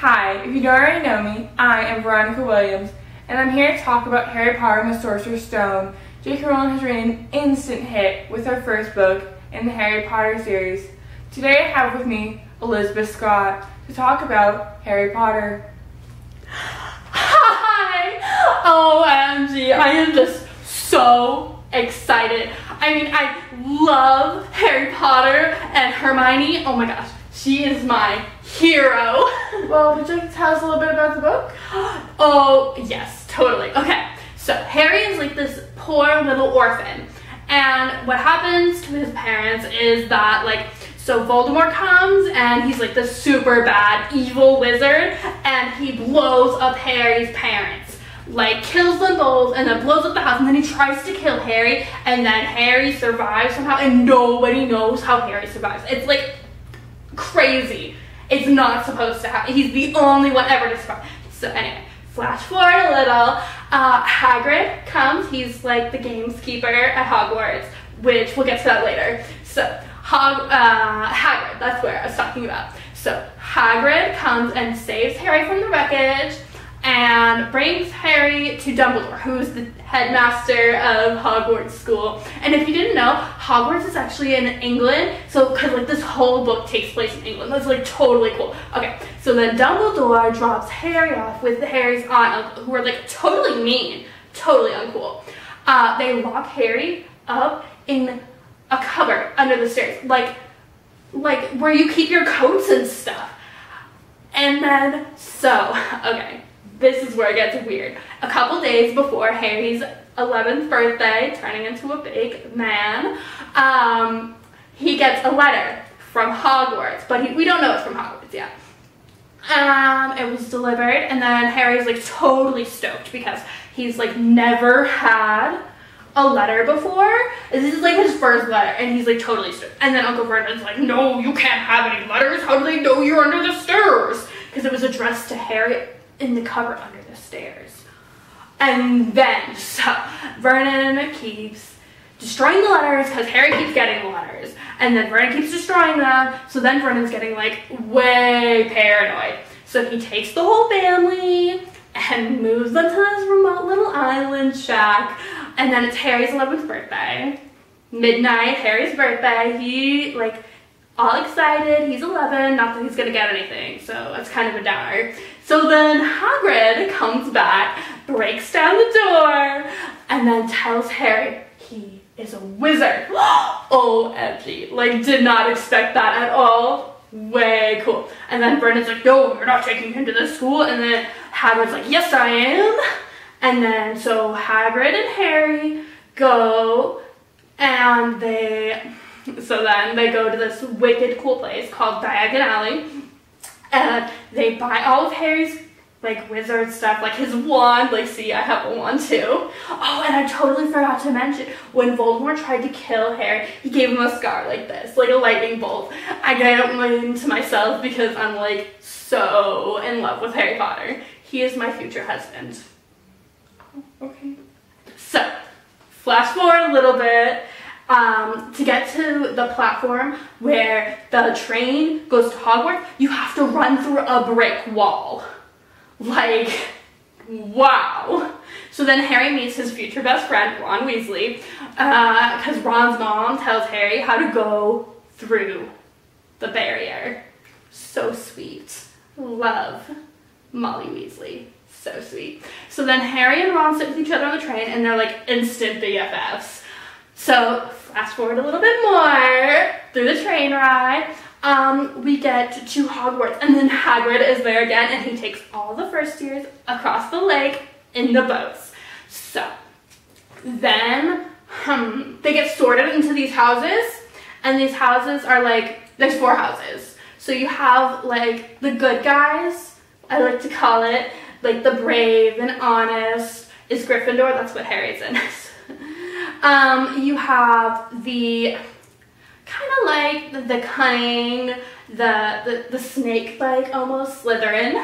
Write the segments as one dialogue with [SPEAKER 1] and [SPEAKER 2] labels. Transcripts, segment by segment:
[SPEAKER 1] Hi, if you don't already know me, I am Veronica Williams, and I'm here to talk about Harry Potter and the Sorcerer's Stone. J.K. Rowling has written an instant hit with her first book in the Harry Potter series. Today I have with me Elizabeth Scott to talk about Harry Potter.
[SPEAKER 2] Hi! OMG, I am just so excited. I mean, I love Harry Potter and Hermione. Oh my gosh, she is my hero.
[SPEAKER 1] Well, would you like to tell us a little bit about the book?
[SPEAKER 2] Oh, yes, totally. Okay, so Harry is like this poor little orphan. And what happens to his parents is that, so Voldemort comes and he's like this super bad evil wizard and he blows up Harry's parents. Kills them both and then blows up the house, and then he tries to kill Harry, and then Harry survives somehow, and nobody knows how Harry survives. It's crazy. It's not supposed to happen. He's the only one ever to survive. So anyway, flash forward a little. Hagrid comes. He's like the gameskeeper at Hogwarts, which we'll get to that later. So Hagrid, that's where I was talking about. So Hagrid comes and saves Harry from the wreckage and brings Harry to Dumbledore, who's the headmaster of Hogwarts School. And if you didn't know, Hogwarts is actually in England, so because this whole book takes place in England. That's totally cool. Okay, so then Dumbledore drops Harry off with Harry's aunt and uncle, who are totally mean, totally uncool. They lock Harry up in a cupboard under the stairs, like where you keep your coats and stuff. And then, okay, this is where it gets weird. A couple days before Harry's 11th birthday, turning into a big man, he gets a letter from Hogwarts, but we don't know it's from Hogwarts yet. It was delivered, and then Harry's totally stoked because he's never had a letter before. This is his first letter, and he's totally stoked. And then Uncle Vernon's no, you can't have any letters. How do they know you're under the stairs? Because it was addressed to Harry in the cupboard under the stairs. And then, Vernon keeps destroying the letters because Harry keeps getting the letters. And then Vernon keeps destroying them, so then Vernon's getting way paranoid. So he takes the whole family and moves them to this remote little island shack. And then it's Harry's 11th birthday. Midnight, Harry's birthday. He, all excited. He's 11, not that he's gonna get anything, so that's kind of a downer. So then Hagrid comes back, breaks down the door, and then tells Harry he is a wizard. OMG, did not expect that at all. Way cool. And then Vernon's no, you're not taking him to this school. And then Hagrid's yes, I am. And then, so Hagrid and Harry go, and then they go to this wicked cool place called Diagon Alley, and they buy all of Harry's wizard stuff, his wand. See, I have a wand too. Oh, and I totally forgot to mention, when Voldemort tried to kill Harry, he gave him a scar like this, a lightning bolt. I got it into myself because I'm so in love with Harry Potter. He is my future husband.
[SPEAKER 1] Okay.
[SPEAKER 2] So, flash forward a little bit. To get to the platform where the train goes to Hogwarts, you have to run through a brick wall. Wow. So then Harry meets his future best friend, Ron Weasley, because Ron's mom tells Harry how to go through the barrier. So sweet. Love Molly Weasley. So sweet. So then Harry and Ron sit with each other on the train, and they're instant BFFs. So fast forward a little bit more through the train ride. We get to Hogwarts, and then Hagrid is there again, and he takes all the first years across the lake in the boats. So then they get sorted into these houses, and these houses are there's 4 houses. So you have the good guys, I like to call it, the brave and honest is Gryffindor. That's what Harry's in. You have the kind of the cunning, the snake-like almost Slytherin.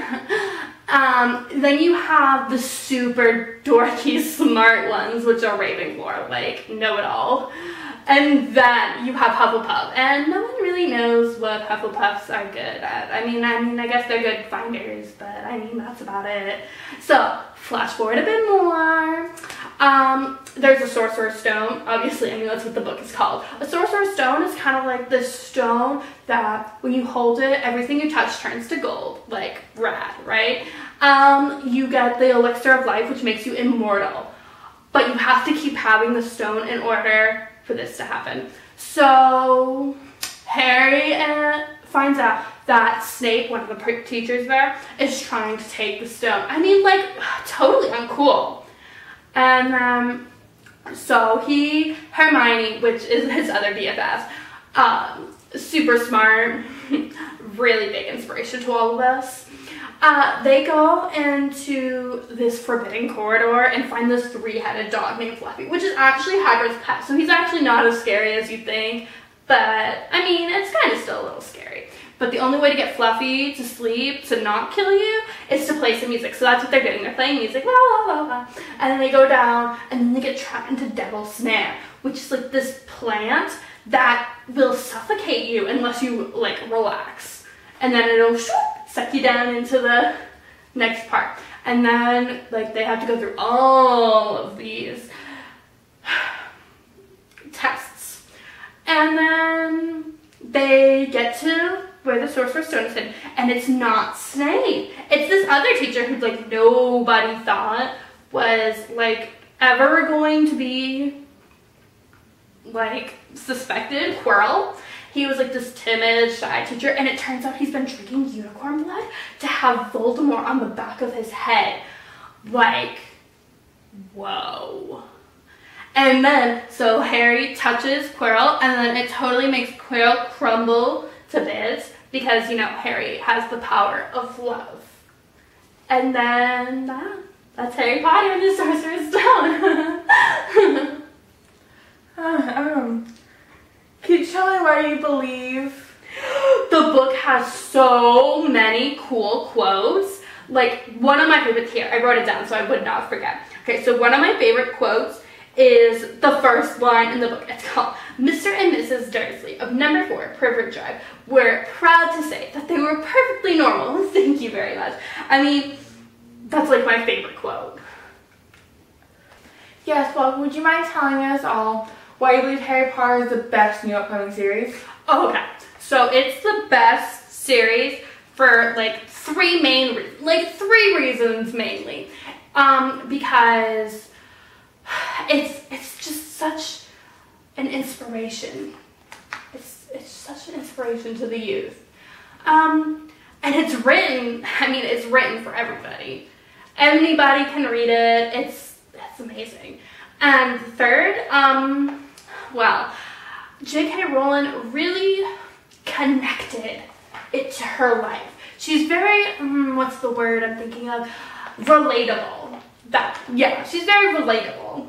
[SPEAKER 2] Then you have the super dorky smart ones, which are Ravenclaw, know-it-all. And then you have Hufflepuff, and no one really knows what Hufflepuffs are good at. I mean, I guess they're good finders, but I mean, that's about it. So, flash forward a bit more. There's a Sorcerer's Stone. Obviously, I mean, that's what the book is called. A Sorcerer's Stone is kind of like this stone that when you hold it, everything you touch turns to gold. Like, rad, right? You get the Elixir of Life, which makes you immortal. But you have to keep having the stone in order for this to happen. So Harry finds out that Snape, one of the teachers there, is trying to take the stone. I mean, like, totally uncool. And so Hermione, which is his other BFF, super smart, really big inspiration to all of us. They go into this forbidden corridor and find this 3-headed dog named Fluffy, which is actually Hagrid's pet, so he's actually not as scary as you think, but, I mean, it's kind of still a little scary. But the only way to get Fluffy to sleep, to not kill you, is to play some music. So that's what they're doing. They're playing music, la la la la, and then they go down, and then they get trapped into Devil's Snare, which is like this plant that will suffocate you unless you, like, relax. And then it'll suck you down into the next part. And then, like, they have to go through all of these tests. And then they get to where the Sorcerer's Stone is hidden. And it's not Snape. It's this other teacher who, like, nobody thought was, like, ever going to be, like, suspected. Quirrell. He was like this timid, shy teacher, and it turns out he's been drinking unicorn blood to have Voldemort on the back of his head. Like, whoa. And then, so Harry touches Quirrell, and then it totally makes Quirrell crumble to bits, because, you know, Harry has the power of love. And then, that's Harry Potter and the Sorcerer's Stone.
[SPEAKER 1] Can you tell me why you believe?
[SPEAKER 2] The book has so many cool quotes. Like, one of my favorites here, I wrote it down so I would not forget. Okay, so one of my favorite quotes is the first line in the book. It's called, Mr. and Mrs. Dursley of number 4, Privet Drive, were proud to say that they were perfectly normal. Thank you very much. I mean, that's like my favorite quote.
[SPEAKER 1] Yes, well, would you mind telling us all why you believe Harry Potter is the best new upcoming series?
[SPEAKER 2] Oh, okay. So it's the best series for like 3 reasons mainly. Because it's just such an inspiration. It's such an inspiration to the youth. And it's written for everybody. Anybody can read it. It's amazing. And third, well, J.K. Rowling really connected it to her life. She's very, what's the word I'm thinking of? Relatable. She's very relatable.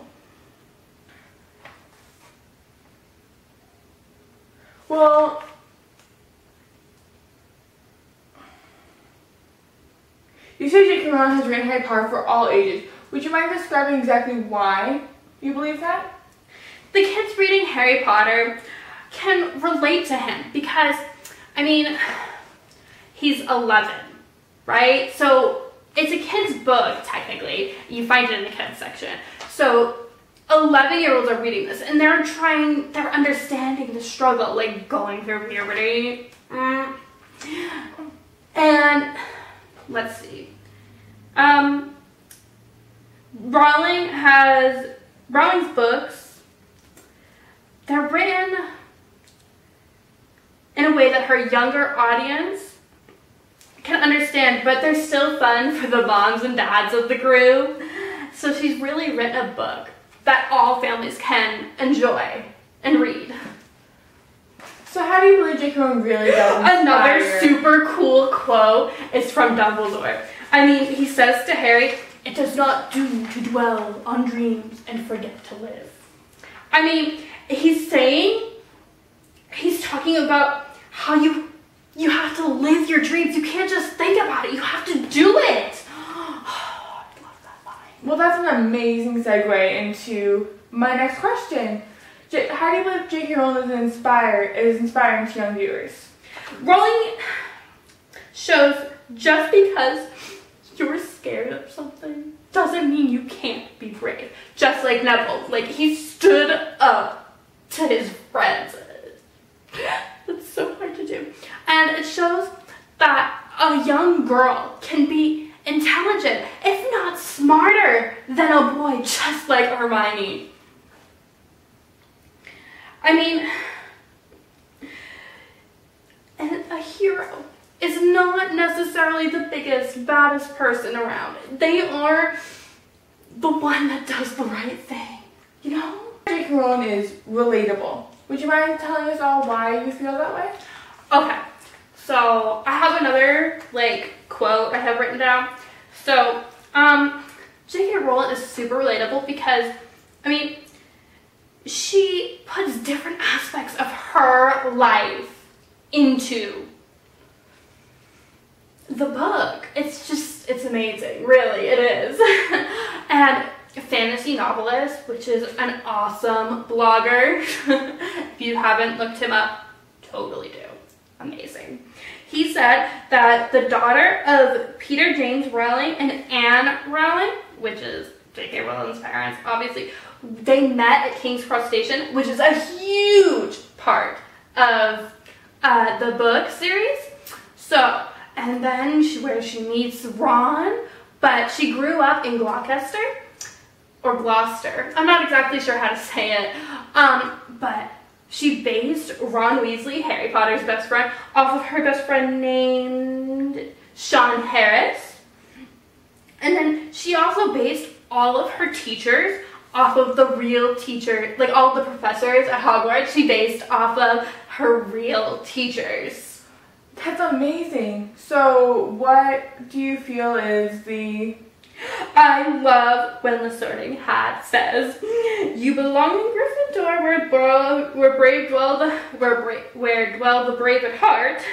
[SPEAKER 1] Well, you say J.K. Rowling has written Harry Potter for all ages. Would you mind describing exactly why you believe that?
[SPEAKER 2] The kids reading Harry Potter can relate to him because, I mean, he's 11, right? So it's a kid's book, technically. You find it in the kids section. So 11-year-olds are reading this and they're understanding the struggle, like going through puberty. And let's see. Rowling's books, they're written in a way that her younger audience can understand, but they're still fun for the moms and dads of the group. So she's really written a book that all families can enjoy and read.
[SPEAKER 1] So how do you believe J.K. Rowling really does inspire?
[SPEAKER 2] Another super cool quote is from Dumbledore. I mean, he says to Harry, "It does not do to dwell on dreams and forget to live." I mean, he's talking about how you have to live your dreams. You can't just think about it. You have to do it. Oh, I love that line.
[SPEAKER 1] Well, that's an amazing segue into my next question. How do you believe J.K. Rowling is inspiring to young viewers?
[SPEAKER 2] Rowling shows just because you're scared of something doesn't mean you can't be brave. Just like Neville, like he stood up to his friends. That's so hard to do. And it shows that a young girl can be intelligent, if not smarter, than a boy just like Hermione. I mean, and a hero is not necessarily the biggest, baddest person around. They are the one that does the right thing, you know?
[SPEAKER 1] J.K. Rowling is relatable. Would you mind telling us all why you feel that way?
[SPEAKER 2] Okay, so I have another quote I have written down. So, J.K. Rowling is super relatable because, I mean, she puts different aspects of her life into the book. It's amazing, really, it is. And fantasy novelist, which is an awesome blogger. If you haven't looked him up, totally do. Amazing. He said that the daughter of Peter James Rowling and Anne Rowling, which is J.K. Rowling's parents, obviously, they met at King's Cross Station, which is a huge part of the book series. So, and then where she meets Ron, but she grew up in Gloucester, or Gloucester. I'm not exactly sure how to say it, but she based Ron Weasley, Harry Potter's best friend, off of her best friend named Sean Harris. And then she also based all of her teachers off of the real teacher, like all the professors at Hogwarts, she based off of her real teachers.
[SPEAKER 1] That's amazing. So what do you feel is the...
[SPEAKER 2] I love when the Sorting Hat says, "You belong in Gryffindor, where dwell the brave at heart.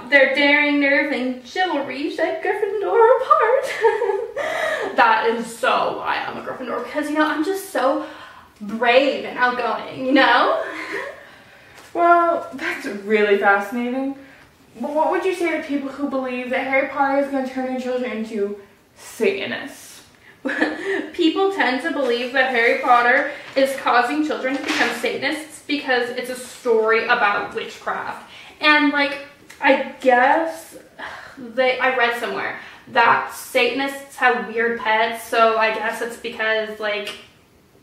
[SPEAKER 2] Their daring nerve and chivalry set Gryffindor apart." That is so why I'm a Gryffindor, because, you know, I'm just so brave and outgoing, you know?
[SPEAKER 1] Well, that's really fascinating. But what would you say to people who believe that Harry Potter is going to turn their children into Satanists?
[SPEAKER 2] People tend to believe that Harry Potter is causing children to become Satanists because it's a story about witchcraft. And, I guess I read somewhere that Satanists have weird pets, so I guess it's because,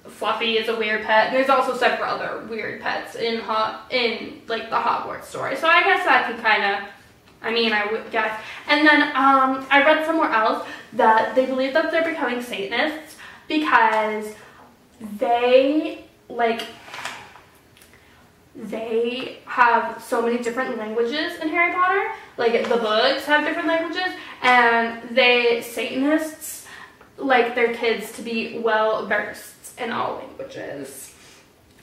[SPEAKER 2] Fluffy is a weird pet. There's also several other weird pets in the Hogwarts story. So I guess that could I would guess. And then I read somewhere else that they believe that they're becoming Satanists because they have so many different languages in Harry Potter. The books have different languages, and Satanists like their kids to be well versed in all languages.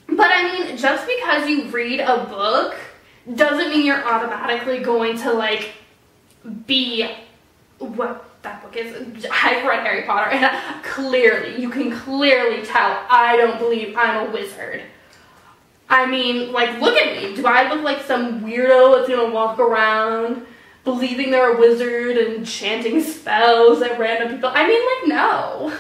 [SPEAKER 2] But I mean, just because you read a book doesn't mean you're automatically going to be what that book is. I've read Harry Potter, and you can clearly tell I don't believe I'm a wizard. I mean, look at me. Do I look like some weirdo that's gonna walk around believing they're a wizard and chanting spells at random people? I mean, no.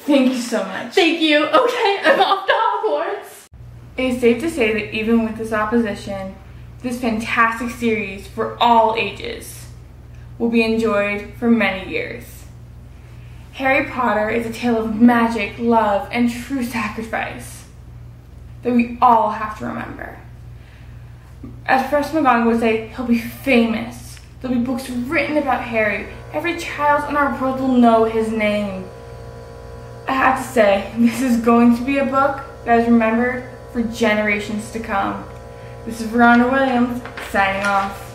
[SPEAKER 1] Thank you so much.
[SPEAKER 2] Thank you. Okay, I'm off to Hogwarts.
[SPEAKER 1] It is safe to say that even with this opposition, this fantastic series for all ages will be enjoyed for many years. Harry Potter is a tale of magic, love, and true sacrifice that we all have to remember. As Professor McGonagall would say, he'll be famous. There'll be books written about Harry. Every child in our world will know his name. I have to say, this is going to be a book that is remembered for generations to come. This is Veronica Williams, signing off.